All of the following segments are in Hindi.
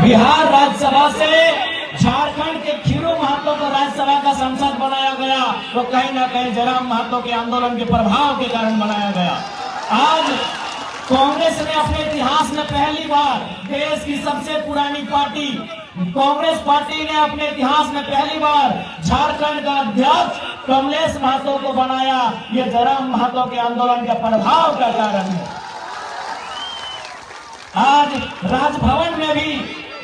बिहार राज्यसभा से झारखंड के खीरू महतो को राज्यसभा का सांसद बनाया गया, तो कहीं ना कहीं जयराम महतो के आंदोलन के प्रभाव के कारण बनाया गया। आज कांग्रेस ने अपने इतिहास में पहली बार, देश की सबसे पुरानी पार्टी कांग्रेस पार्टी ने अपने इतिहास में पहली बार झारखंड का अध्यक्ष कमलेश महतो को बनाया। ये जयराम महतो के आंदोलन के प्रभाव का कारण है। आज राजभवन में भी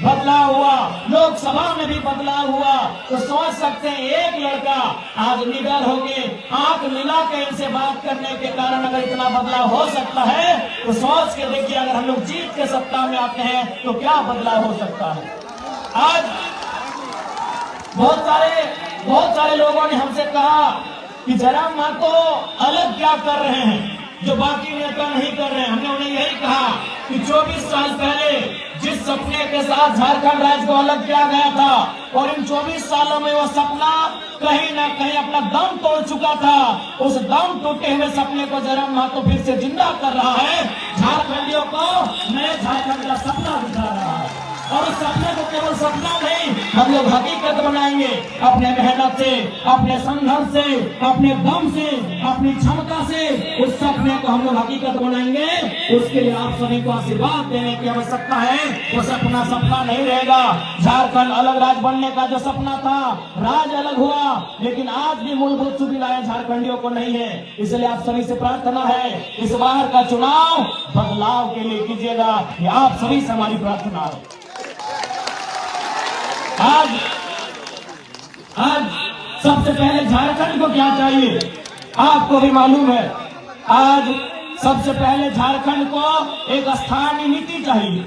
बदलाव हुआ, लोकसभा में भी बदलाव हुआ, तो सोच सकते हैं एक लड़का आज निडर होके आंख मिला के इनसे बात करने के कारण अगर इतना बदलाव हो सकता है, तो सोच के देखिए अगर हम लोग जीत के सत्ता में आते हैं तो क्या बदलाव हो सकता है। आज बहुत सारे लोगों ने हमसे कहा कि जयराम महतो अलग क्या कर रहे हैं जो बाकी नेता नहीं कर रहे हैं। हमने उन्हें यही कहा कि 24 साल पहले जिस सपने के साथ झारखंड राज्य को अलग किया गया था और इन 24 सालों में वो सपना कहीं ना कहीं अपना दम तोड़ चुका था, उस दम टूटे हुए सपने को जयराम महतो फिर से जिंदा कर रहा है, झारखंडियों को नए झारखंड का सपना दिखा रहा है। और उस सपने को केवल सपना नहीं, हम लोग हकीकत बनाएंगे अपने मेहनत से, अपने संघर्ष से, अपने दम से, अपनी क्षमता से। उस सपने को हम लोग हकीकत बनाएंगे। उसके लिए आप सभी को आशीर्वाद देने की आवश्यकता है। वो सपना नहीं रहेगा। झारखंड अलग राज्य बनने का जो सपना था, राज्य अलग हुआ, लेकिन आज भी मूलभूत सुविधाएं झारखंडियों को नहीं है। इसलिए आप सभी से प्रार्थना है, इस बार का चुनाव बदलाव के लिए कीजिएगा। ये आप सभी से हमारी प्रार्थना है। आज सबसे पहले झारखंड को क्या चाहिए आपको भी मालूम है। आज सबसे पहले झारखंड को एक स्थानीय नीति चाहिए।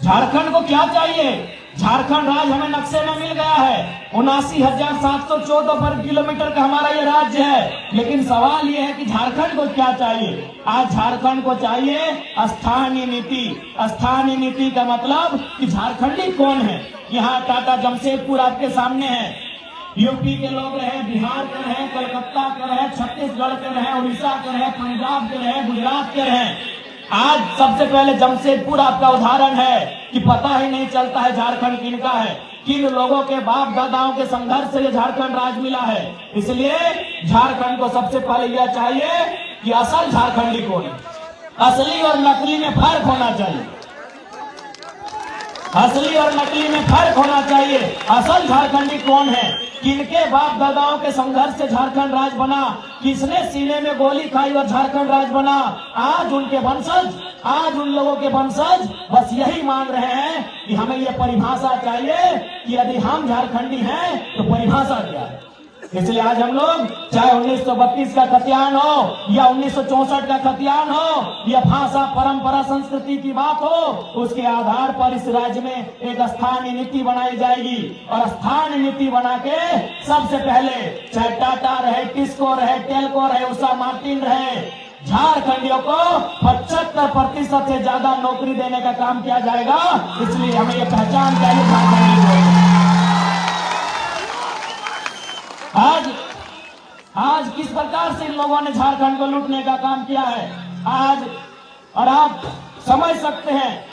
झारखंड को क्या चाहिए? झारखंड राज्य हमें नक्शे में मिल गया है। 79,714 वर्ग किलोमीटर का हमारा ये राज्य है, लेकिन सवाल ये है कि झारखंड को क्या चाहिए? आज झारखंड को चाहिए स्थानीय नीति। स्थानीय नीति का मतलब कि झारखंडी कौन है। यहाँ टाटा जमशेदपुर आपके सामने है, यूपी के लोग रहे, बिहार के रहे, कलकत्ता के रहे, छत्तीसगढ़ के रहे, उड़ीसा के रहे, पंजाब के रहे, गुजरात के रहे। आज सबसे पहले जमशेदपुर आपका उदाहरण है कि पता ही नहीं चलता है झारखंड किनका है, किन लोगों के बाप दादाओं के संघर्ष से ये झारखंड राज्य मिला है। इसलिए झारखंड को सबसे पहले यह चाहिए कि असल झारखंडी कौन है। असली और नकली में फर्क होना चाहिए। असली और नकली में फर्क होना चाहिए। असल झारखंडी कौन है, किनके बाप दादाओं के संघर्ष से झारखंड राज्य बना, किसने सीने में गोली खाई और झारखंड राज्य बना। आज उनके वंशज, आज उन लोगों के वंशज बस यही मांग रहे हैं कि हमें ये परिभाषा चाहिए कि यदि हम झारखंडी हैं तो परिभाषा क्या है। इसलिए आज हम लोग चाहे 1932 का खतियान हो या 1964 का खतियान हो या भाषा परंपरा संस्कृति की बात हो, उसके आधार पर इस राज्य में एक स्थानीय नीति बनाई जाएगी। और स्थानीय नीति बना के सबसे पहले चाहे टाटा रहे, टिस्को रहे, टेल्को रहे, उषा मार्टिन रहे, झारखंडियों को 75% से ज्यादा नौकरी देने का काम किया जाएगा। इसलिए हमें ये पहचान चाहिए झारखंडी। आज किस प्रकार से इन लोगों ने झारखंड को लूटने का काम किया है आज, और आप समझ सकते हैं।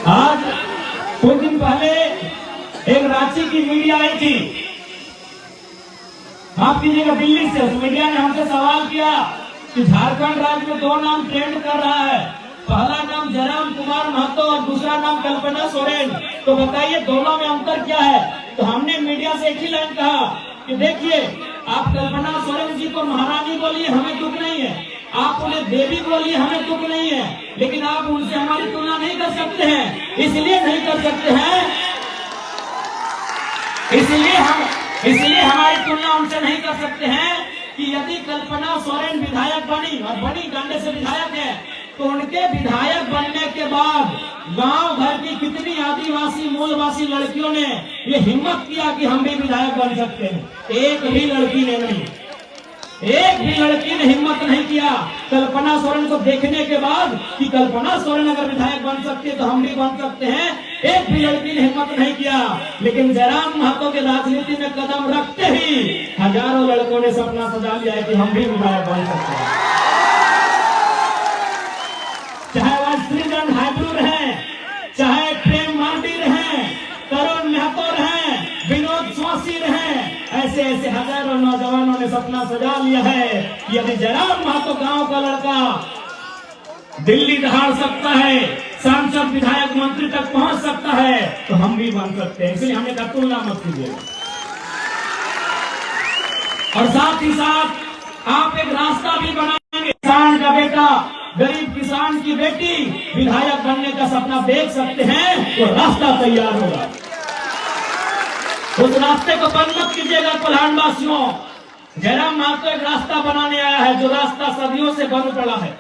आज कुछ दिन पहले एक रांची की मीडिया आई थी, माफ कीजिएगा दिल्ली से। उस मीडिया ने हमसे सवाल किया कि झारखंड राज्य में दो नाम ट्रेंड कर रहा है, पहला नाम जयराम कुमार महतो और दूसरा नाम कल्पना सोरेन, तो बताइए दोनों में अंतर क्या है। तो हमने मीडिया से एक ही लाइन कहा कि देखिए, आप कल्पना सोरेन जी को महारानी बोलिए, हमें दुख नहीं है, आप उन्हें देवी बोलिए, हमें दुख नहीं है, लेकिन आप उनसे हमारी तुलना नहीं कर सकते हैं। इसलिए नहीं कर सकते हैं, इसलिए हमारी तुलना उनसे नहीं कर सकते हैं कि यदि कल्पना सोरेन विधायक बनी और बड़ी डंडे से विधायक है, तो उनके विधायक बनने के बाद गांव भर की कितनी आदिवासी मूलवासी लड़कियों ने ये हिम्मत किया कि हम भी विधायक बन सकते हैं। एक भी लड़की ने नहीं, एक भी लड़की ने हिम्मत नहीं किया कल्पना सोरेन को देखने के बाद कि कल्पना सोरेन अगर विधायक बन सकती है तो हम भी बन सकते हैं। एक भी लड़की ने हिम्मत नहीं किया। लेकिन जयराम महतो के राजनीति में कदम रखते ही हजारों लड़कों ने सपना सजा लिया है कि हम भी विधायक बन सकते हैं। चाहे वह श्रीजन हाइब्रू रहे, चाहे प्रेम मार्डी रहे, तरुण महतो रहे, विनोद स्वासी रहे, ऐसे ऐसे हजारों नौजवानों ने सपना सजा लिया है कि यदि जयराम महतो गांव का लड़का दिल्ली दहाड़ सकता है, सांसद विधायक मंत्री तक पहुंच सकता है, तो हम भी बन सकते हैं। इसलिए हमें तुलना मत कीजिए। और साथ ही साथ आप एक रास्ता भी बनाएंगे। किसान का बेटा, गरीब किसान की बेटी विधायक बनने का सपना देख सकते हैं, तो रास्ता तैयार होगा। उस रास्ते को बंद मत कीजिएगा कोल्हान वासियों। जयराम महतो एक रास्ता बनाने आया है, जो रास्ता सदियों से बंद पड़ा है।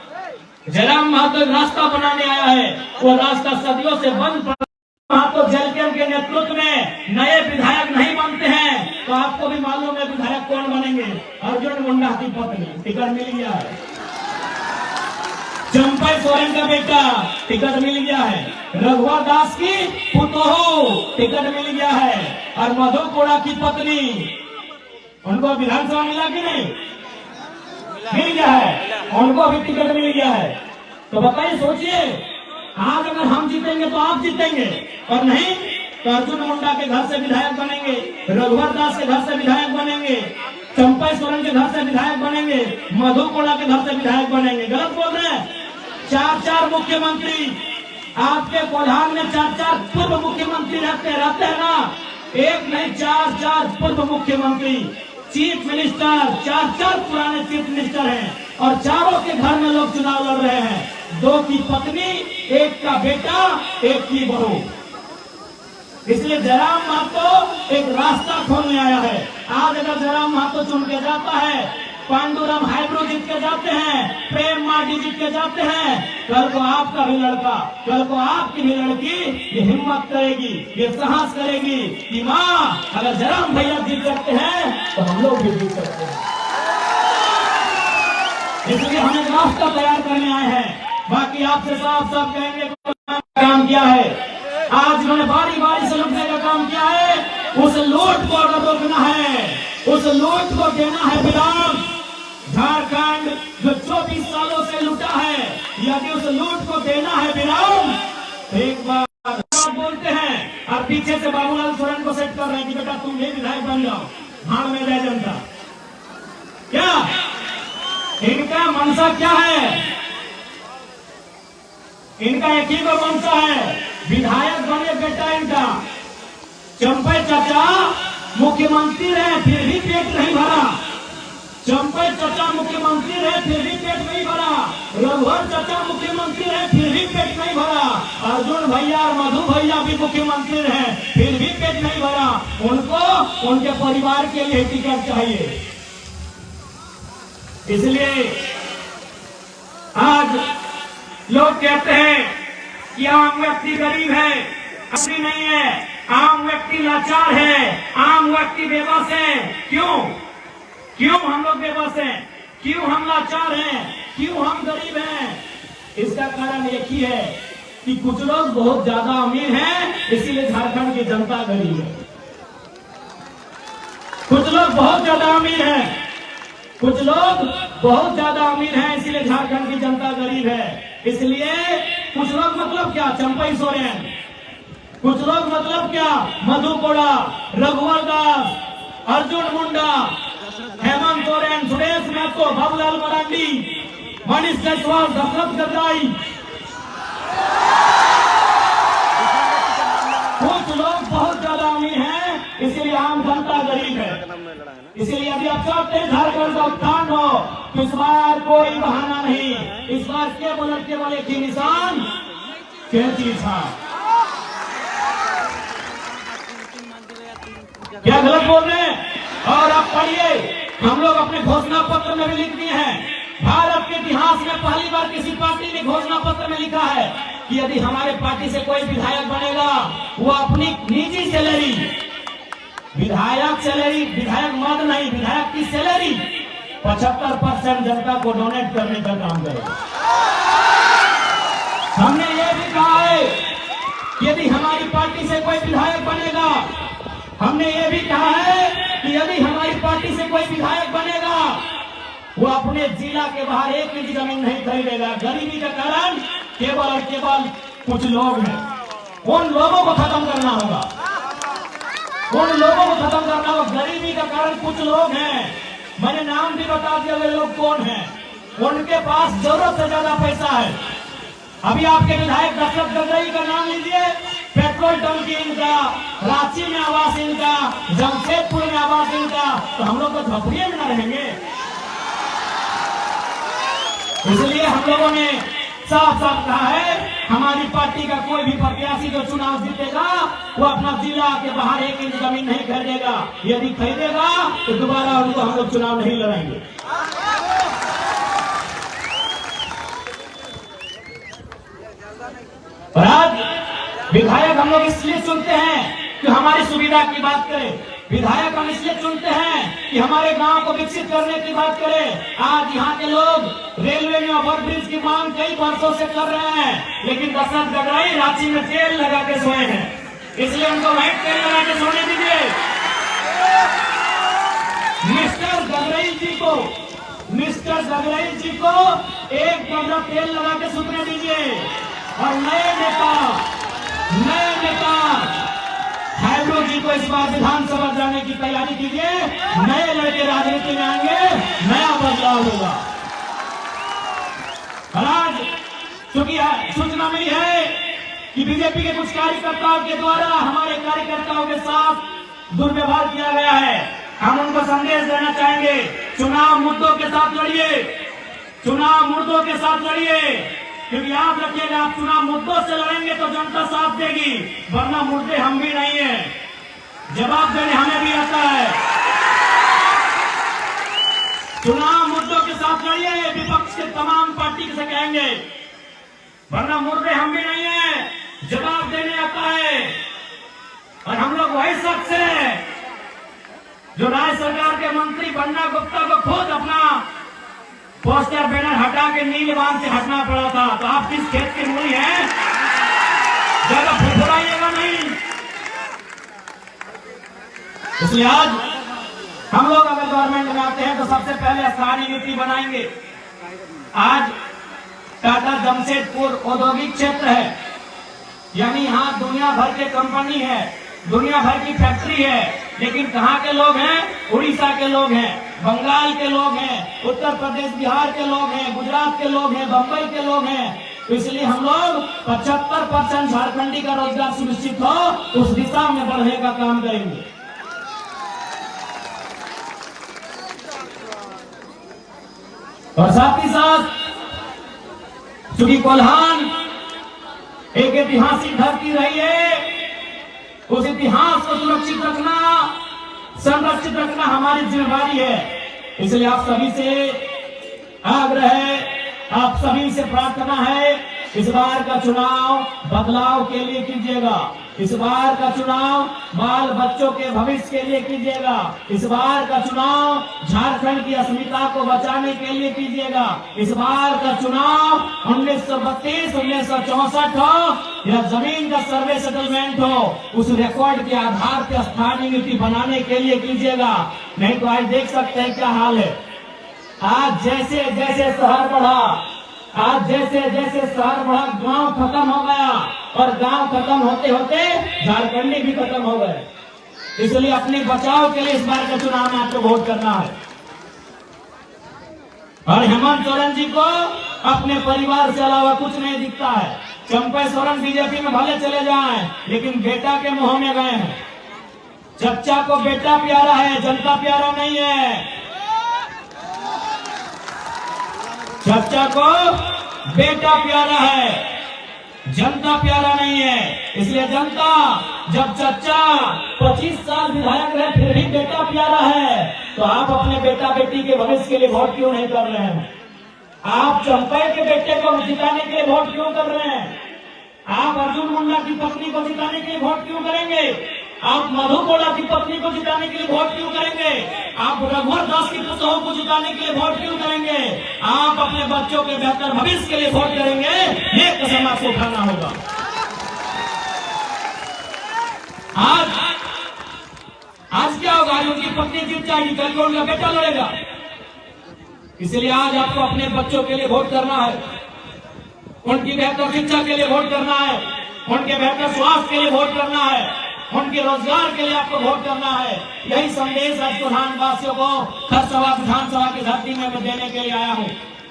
जयराम महतो एक रास्ता बनाने आया है, वो रास्ता सदियों से बंद पड़ा। महतो जलकेम के नेतृत्व में नए विधायक नहीं बनते हैं, तो आपको भी मालूम है विधायक कौन बनेंगे। अर्जुन मुंडा की पत्नी टिकट मिल गया है, चंपई सोरेन का बेटा टिकट मिल गया है, रघुवर दास की पुतोहू टिकट मिल गया है, और मधु कोड़ा की पत्नी, उनको विधानसभा मिला कि नहीं? मिल गया है, उनको भी टिकट मिल गया है। तो बताइए, सोचिए, आज अगर हम जीतेंगे तो आप जीतेंगे, और नहीं तो अर्जुन मुंडा के घर से विधायक बनेंगे, रघुवर दास के घर से विधायक बनेंगे, चंपई सोरेन के घर से विधायक बनेंगे, मधु कोड़ा के घर से विधायक बनेंगे। गलत बोल रहे हैं। 4 मुख्यमंत्री आपके कोल्हान में 4 पूर्व मुख्यमंत्री रहते हैं ना। एक नहीं, 4 पूर्व मुख्यमंत्री, चीफ मिनिस्टर, 4 पुराने चीफ मिनिस्टर हैं, और चारों के घर में लोग चुनाव लड़ रहे हैं। 2 की पत्नी, 1 का बेटा, 1 की बहू। इसलिए जयराम महतो एक रास्ता खोलने आया है। आज अगर जयराम महतो चुन के जाता है, पांडुरंग हाइब्रू जीत के जाते हैं, प्रेम मार्डी जीत के जाते हैं, कल को आपका भी लड़का, कल को आपकी भी लड़की ये हिम्मत करेगी, ये साहस करेगी कि माँ अगर जयराम भैया जीत सकते हैं तो हम लोग भी जीत सकते हैं। इसलिए हम एक रास्ता तैयार करने आए हैं। बाकी आपसे साफ साफ कहेंगे काम किया है। आज उन्होंने बारी बारी से लूटने का काम किया है। उस लूट को अगर रोकना है, उस लूट को देना है विराम। झारखंड जो 24 सालों से लूटा है, यदि उस लूट को देना है विराम, एक बार बोलते हैं और पीछे से बाबूलाल सोरेन को सेट कर रहे हैं कि बेटा तुम भी विधायक बन जाओ, भाड़ में रह जनता। क्या इनका मनसा क्या है? इनका एक ही को मनसा है, विधायक बने बेटा इनका। चंपई चाचा मुख्यमंत्री रहे फिर भी पेट नहीं भरा, चंपई चाचा मुख्यमंत्री रहे फिर भी पेट नहीं भरा, रघुवर चाचा मुख्यमंत्री रहे फिर भी पेट नहीं भरा, अर्जुन भैया और मधु भैया भी मुख्यमंत्री रहे फिर भी पेट नहीं भरा। उनको उनके परिवार के लिए टिकट चाहिए। इसलिए आज लोग कहते हैं कि आम व्यक्ति गरीब है, असली नहीं है, आम व्यक्ति लाचार है, आम व्यक्ति बेबस है। क्यों हम लोग बेबस हैं? क्यों हम लाचार हैं? क्यों हम गरीब हैं? इसका कारण एक ही है कि कुछ लोग बहुत ज्यादा अमीर हैं, इसीलिए झारखंड की जनता गरीब है। कुछ लोग बहुत ज्यादा अमीर हैं, कुछ लोग बहुत ज्यादा अमीर हैं, इसीलिए झारखंड की जनता गरीब है। इसलिए कुछ लोग मतलब क्या? चंपई सोरेन। कुछ लोग मतलब क्या? मधु कोड़ा, रघुवर दास, अर्जुन मुंडा, हेमंत सोरेन, सुरेश महतो, बाबूलाल मरांडी, मनीष जायसवाल, दशरथ गद्दाई। कुछ लोग बहुत ज्यादा अमीर हैं, इसीलिए आम जनता गरीब है। इसलिए यदि आप चाहते हैं झारखंड का उत्थान हो, तो इस बार कोई बहाना नहीं। इस बार केवल एक ही निशान, कैंची छाप। क्या गलत बोल रहे हैं? और आप पढ़िए, हम लोग अपने घोषणा पत्र में भी लिख दिए हैं भारत के इतिहास में पहली बार किसी पार्टी ने घोषणा पत्र में लिखा है कि यदि हमारे पार्टी से कोई विधायक बनेगा वो अपनी निजी सैलरी, विधायक मद नहीं, विधायक की सैलरी 75% जनता को डोनेट करने का काम करेगा। हमने ये भी कहा है कि यदि हमारी पार्टी से कोई विधायक बनेगा, हमने ये भी कहा है कि यदि हमारी पार्टी से कोई विधायक बनेगा वो अपने जिला के बाहर एक इंच जमीन नहीं खरीदेगा। गरीबी का कारण केवल और केवल कुछ लोग हैं, उन लोगों को खत्म करना होगा, उन लोगों को खत्म करना होगा। गरीबी का कारण कुछ लोग हैं, मैंने नाम भी बता दिया वे लोग कौन हैं। उनके पास जरूरत से ज्यादा पैसा है। अभी आपके विधायक दशरथ गगरई का नाम लीजिए, पेट्रोल टंकी इनका, रांची में आवास इनका, जमशेदपुर में आवास इनका, तो हम लोग तो झोपड़िए में न रहेंगे। इसलिए हम लोगों ने साफ साफ कहा है हमारी पार्टी का कोई भी प्रत्याशी जो चुनाव जीतेगा वो अपना जिला के बाहर एक इंच जमीन नहीं खरीदेगा। यदि खरीदेगा तो दोबारा उनको हम लोग चुनाव नहीं लड़ेंगे। और आज विधायक हम लोग इसलिए चुनते हैं कि हमारी सुविधा की बात करें। विधायक हम इसलिए चुनते हैं कि हमारे गांव को विकसित करने की बात करें। आज यहाँ के लोग रेलवे में ओवरब्रिज की मांग कई वर्षों से कर रहे हैं, लेकिन दशरथ गगरई रांची में तेल लगा के सोए हैं, इसलिए उनको वहीं तेल लगा के सोने दीजिए। मिस्टर गगरई जी को एक कमरा तेल लगा के सुतने दीजिए। और नए नेता हैब्रो जी को इस बार विधानसभा जाने की तैयारी कीजिए। नए लड़के राजनीति में आएंगे, नया बदलाव होगा। आज चूंकि सूचना मिली है कि बीजेपी के कुछ कार्यकर्ताओं के द्वारा हमारे कार्यकर्ताओं के साथ दुर्व्यवहार किया गया है, हम उनको संदेश देना चाहेंगे, चुनाव मुद्दों के साथ लड़िए, चुनाव मुद्दों के साथ लड़िए। क्योंकि याद रखिएगा, आप चुनाव मुद्दों से लड़ेंगे तो जनता साथ देगी, वरना मुद्दे हम भी नहीं है, जवाब देने हमें भी आता है। चुनाव मुद्दों के साथ लड़िए, विपक्ष के तमाम पार्टी से कहेंगे, वरना मुद्दे हम भी नहीं है, जवाब देने आता है। और हम लोग वही शख्स है जो राज्य सरकार के मंत्री बन्ना गुप्ता को खुद अपना पोस्टर बैनर हटा के नीलवान से हटना पड़ा था। तो आप किस खेत की मूली हैं, ज्यादा फुफुराइएगा नहीं। इसलिए आज हम लोग अगर गवर्नमेंट में आते हैं तो सबसे पहले स्थानीय नीति बनाएंगे। आज टाटा जमशेदपुर औद्योगिक क्षेत्र है, यानी यहाँ दुनिया भर के कंपनी है, दुनिया भर की फैक्ट्री है, लेकिन कहाँ के लोग हैं? उड़ीसा के लोग हैं, बंगाल के लोग हैं, उत्तर प्रदेश बिहार के लोग हैं, गुजरात के लोग हैं, बंबई के लोग हैं। तो इसलिए हम लोग 75% झारखंडी का रोजगार सुनिश्चित हो उस दिशा में बढ़ने का काम करेंगे। और साथ ही साथ चूंकि कोल्हान एक ऐतिहासिक धरती रही है, उस इतिहास को सुरक्षित रखना, संरक्षित रखना हमारी जिम्मेदारी है। इसलिए आप सभी से आग्रह है, आप सभी से प्रार्थना है, इस बार का चुनाव बदलाव के लिए कीजिएगा। इस बार का चुनाव बाल बच्चों के भविष्य के लिए कीजिएगा। इस बार का चुनाव झारखंड की अस्मिता को बचाने के लिए कीजिएगा। इस बार का चुनाव 1932, 1964 हो या जमीन का सर्वे सेटलमेंट हो, उस रिकॉर्ड के आधार पर स्थानीय नीति बनाने के लिए कीजिएगा। नहीं तो आज देख सकते हैं क्या हाल है। आज जैसे जैसे शहर बढ़ा, आज जैसे जैसे शहर बढ़ा, गांव खत्म हो गया, और गांव खत्म होते होते झारखंडी भी खत्म हो गए। इसलिए अपने बचाव के लिए इस बार के चुनाव में आपको वोट करना है। और हेमंत सोरेन जी को अपने परिवार से अलावा कुछ नहीं दिखता है। चंपा सोरेन बीजेपी में भले चले जाएं, लेकिन बेटा के मुंह में गए हैं। चच्चा को बेटा प्यारा है, जनता प्यारा नहीं है। चच्चा को बेटा प्यारा है, जनता प्यारा नहीं है। इसलिए जनता, जब चच्चा 25 साल विधायक रहे फिर भी बेटा प्यारा है, तो आप अपने बेटा बेटी के भविष्य के लिए वोट क्यों नहीं कर रहे हैं? आप चंपई के बेटे को जिताने के लिए वोट क्यों कर रहे हैं? आप अर्जुन मुंडा की पत्नी को जिताने के लिए वोट क्यों करेंगे? आप मधु कोड़ा की पत्नी को जिताने के लिए वोट क्यों करेंगे? आप रघुवर दास की पुतों को जिताने के लिए वोट क्यों करेंगे? आप अपने बच्चों के बेहतर भविष्य के लिए वोट करेंगे, ये कसम आपको खाना होगा। आज क्या होगा? आज उनकी पत्नी जीत जाएगी, कल को उनका बेटा लड़ेगा। इसलिए आज आपको अपने बच्चों के लिए वोट करना है, उनकी बेहतर शिक्षा के लिए वोट करना है, उनके बेहतर स्वास्थ्य के लिए वोट करना है, उनके रोजगार के लिए आपको वोट करना है। यही संदेश आज प्रधानवासियों को खरसभा विधानसभा की धरती में मैं देने के लिए आया हूँ।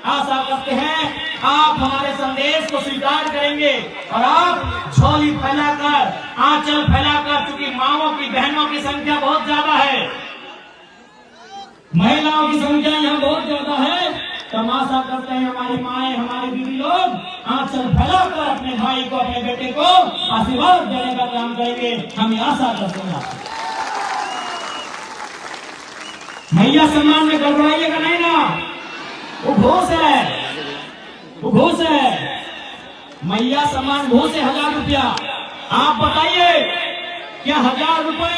आशा करते हैं आप हमारे संदेश को स्वीकार करेंगे और आप झोली फैलाकर, आंचल फैलाकर, चूंकि माओं की, बहनों की संख्या बहुत ज्यादा है, महिलाओं की संख्या यहाँ बहुत ज्यादा है, तमाशा करते हैं हमारी माएं, हमारे बीवी लोग आंचल फैलाकर अपने भाई को, अपने बेटे को आशीर्वाद देने का काम करेंगे। हम आशा करते हैं। मैया सम्मान में गड़बड़ाइएगा नहीं ना, वो घूस है, वो घूस है। मैया सम्मान घूस है 1000 रुपया। आप बताइए, क्या 1000 रुपए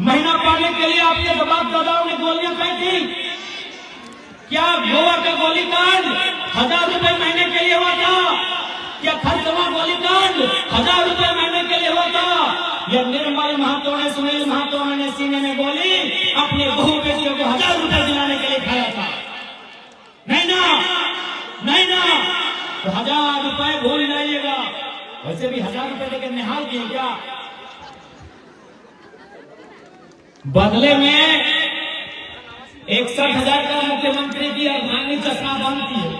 महीना पाने के लिए आपके बाप दादाओं ने गोलियां खाई थी? क्या गोवा का गोलीकांड 1000 रुपए महीने के लिए हुआ था? क्या खरसवा गोलीकांड 1000 रुपए महीने के लिए हुआ था? या निर्मल महतो ने, सुनील महतो ने सीने में गोली अपने बहू बेटियों को 1000 रुपए दिलाने के लिए खाया था? नहीं ना, नहीं ना। तो 1000 रुपए भूल जाइएगा। वैसे भी 1000 रुपए देकर निहाल किए क्या? बदले में 61,000 का मुख्यमंत्री की अर्धांगिनी चश्मा बांधती है।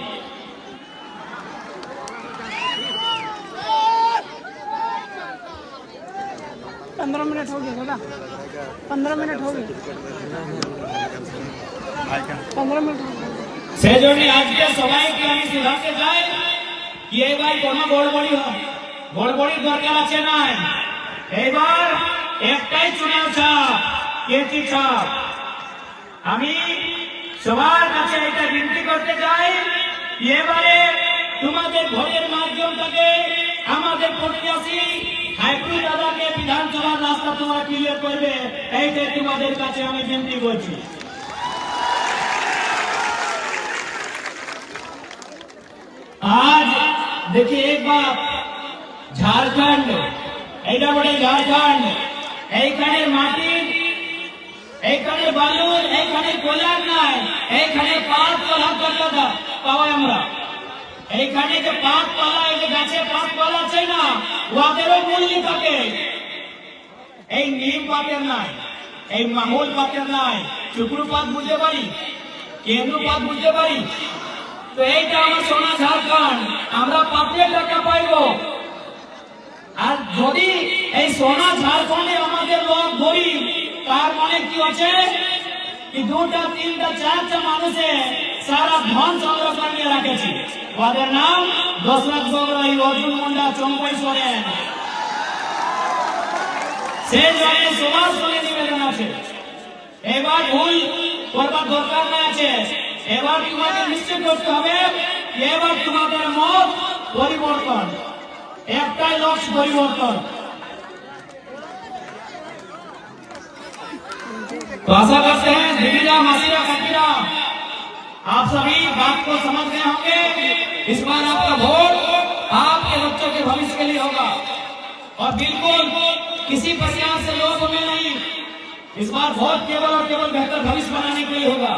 पंद्रह मिनट हो गए दादा, 15 मिनट हो गए, 15 मिनट हो गए। सेजोनी आज के सवाई की আমি सुधारते जाए कि এবার কোনো গড়বড়ি হয়, গড়বড়ির দরকার আছে নাই। এবার একটাই চুনাव ছাপ, কেটি ছাপ। আমি সবার কাছে এটা বিনতি করতে চাই, এবারে তোমাদের ভোটের মাধ্যমটাকে আমাদের প্রত্যাশী হাইপ্রু দাদাকে বিধানসভার রাস্তা তোমরা ক্লিয়ার করবে, এইটাই তোমাদের কাছে আমি বিনতি করছি। आज देखिए एक बात, झारखंड এইটা বড় ঝাড়খণ্ড, এইখানে মাটি, এইখানে বালু, এইখানে কোলার নাই, এইখানে পাত কলা করতে পাওয়া আমরা। এইখানে যে পাত কলা, এই যে গাছে পাত কলা আছে না, ওদেরও মূল্য থাকে। এই নিম পাতের নাই, এই মাহুল পাতের নাই, চুকরু পাত বুঝতে পারি, কেন্দ্র পাত বুঝতে পারি। তো এইটা আমার সোনা ঝাড়খণ্ড, আমরা পাতের টাকা পাইব। আর যদি এই সোনা ঝাড়খণ্ডে আমাদের লোক গরিব, তার মানে কি হচ্ছে কি 2টা 3টা 4টা মানুষে সারা ধন সংগ্রহ করে রাখেছে। ওদের নাম দশরথ বগরাই, অর্জুন মুন্ডা, চম্পই সোরেন। সেই জন্য সবার সঙ্গে নিবেদন আছে, এবার ভুল করবার দরকার না আছে। এবার তোমাকে নিশ্চিত করতে হবে, এবার তোমাদের মত পরিবর্তন, একটাই লক্ষ্য পরিবর্তন। तो आशा करते हैं दीदीरा, मासीरा, काकीरा, आप सभी बात को समझ गए होंगे। इस बार आपका वोट आपके बच्चों के भविष्य के लिए होगा और बिल्कुल किसी प्रकार से लोभ में नहीं। इस बार वोट केवल और केवल बेहतर भविष्य बनाने के लिए होगा।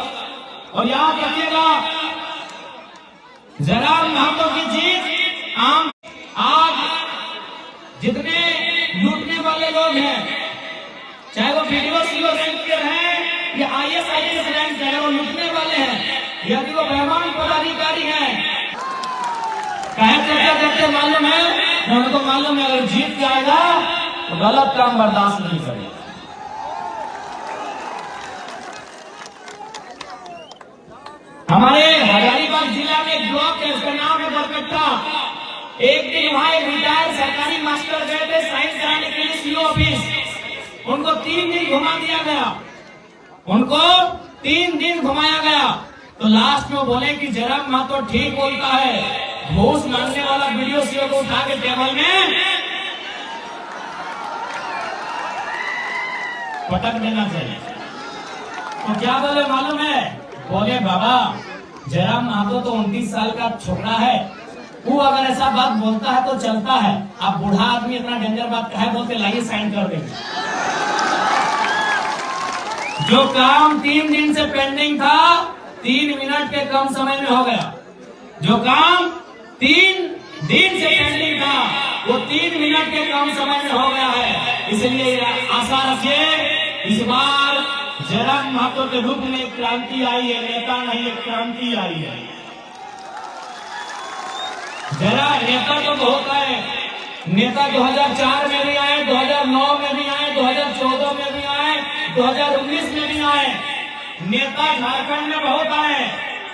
और याद रखिएगा, जरा महतो की जीत आम। आज जितने लूटने वाले लोग हैं, चाहे वो वीडियो सीओ रैंक के हैं या IAS IPS रैंक के हैं, वो लूटने वाले हैं, यदि वो बेईमान पदाधिकारी हैं, कहे चर्चा करते मालूम है, उनको मालूम है अगर जीत जाएगा तो गलत काम बर्दाश्त नहीं करेगा। हमारे हजारीबाग जिला में एक ब्लॉक है, उसका नाम है बरकट्टा। एक दिन वहां एक रिटायर्ड सरकारी मास्टर गए थे साइंस कराने के लिए सीओ ऑफिस। उनको 3 दिन घुमा दिया गया, उनको 3 दिन घुमाया गया। तो लास्ट में वो बोले कि जयराम महतो ठीक बोलता है, घूस मांगने वाला वीडियो सीओ को उठा के टेबल में पटक देना चाहिए। तो क्या बोले मालूम है? बोले बाबा जयराम महतो तो 29 साल का छोकरा है, वो अगर ऐसा बात बोलता है तो चलता है, आप बूढ़ा आदमी इतना डेंजर बात कहे बोलते, लाइए साइन कर देंगे। जो काम 3 दिन से पेंडिंग था 3 मिनट के कम समय में हो गया। जो काम 3 दिन से पेंडिंग था वो 3 मिनट के कम समय में हो गया है। इसलिए आशा रखिए इस बार जयराम महतो के रूप में एक क्रांति आई है, नेता नहीं एक क्रांति आई है। जरा नेता तो बहुत आए, नेता 2004 में भी आए, 2009 में भी आए, 2014 में भी आए, 2019 में भी आए। नेता झारखंड में बहुत आए,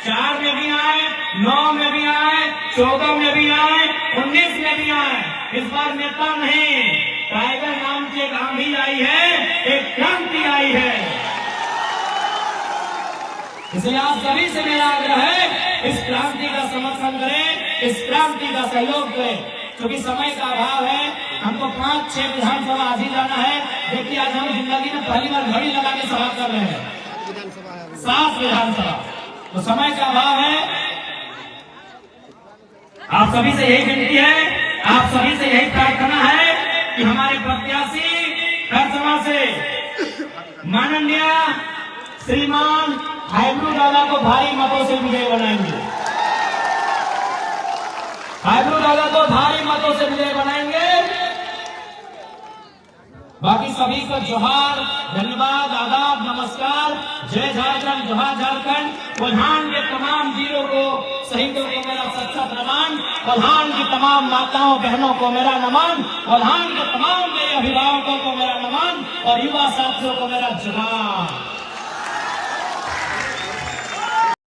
4 में भी आए, 9 में भी आए, 14 में भी आए, 19 में भी आए। इस बार नेता नहीं, टाइगर नाम की एक आंधी आई है, एक क्रांति आई है। इसलिए आप सभी से मेरा आग्रह है, इस क्रांति का समर्थन करें, इस क्रांति का सहयोग करें। क्योंकि समय का अभाव है, हमको 5-6 विधानसभा आज ही जाना है। देखिए आज हम जिंदगी में पहली बार घड़ी लगा के सभा कर रहे हैं, 7 विधानसभा, तो समय का अभाव है। आप सभी से यही विनती है, आप सभी से यही प्रार्थना है कि हमारे प्रत्याशी खरसमा से माननीय श्रीमान हाइब्रू दादा को भारी मतों से विजय बनाएंगे। हाइब्रू दादा को भारी मतों से विजय बनाएंगे। बाकी सभी को जोहार, धन्यवाद, आदाब, नमस्कार, जय झारखंड, जोहार झारखंड। कोल्हान के तमाम वीरों को, शहीदों को मेरा सच्चा नमन। कोल्हान की तमाम माताओं बहनों को मेरा नमन। कोल्हान के तमाम मेरे अभिभावकों को मेरा नमन और युवा साथियों को मेरा जोहार।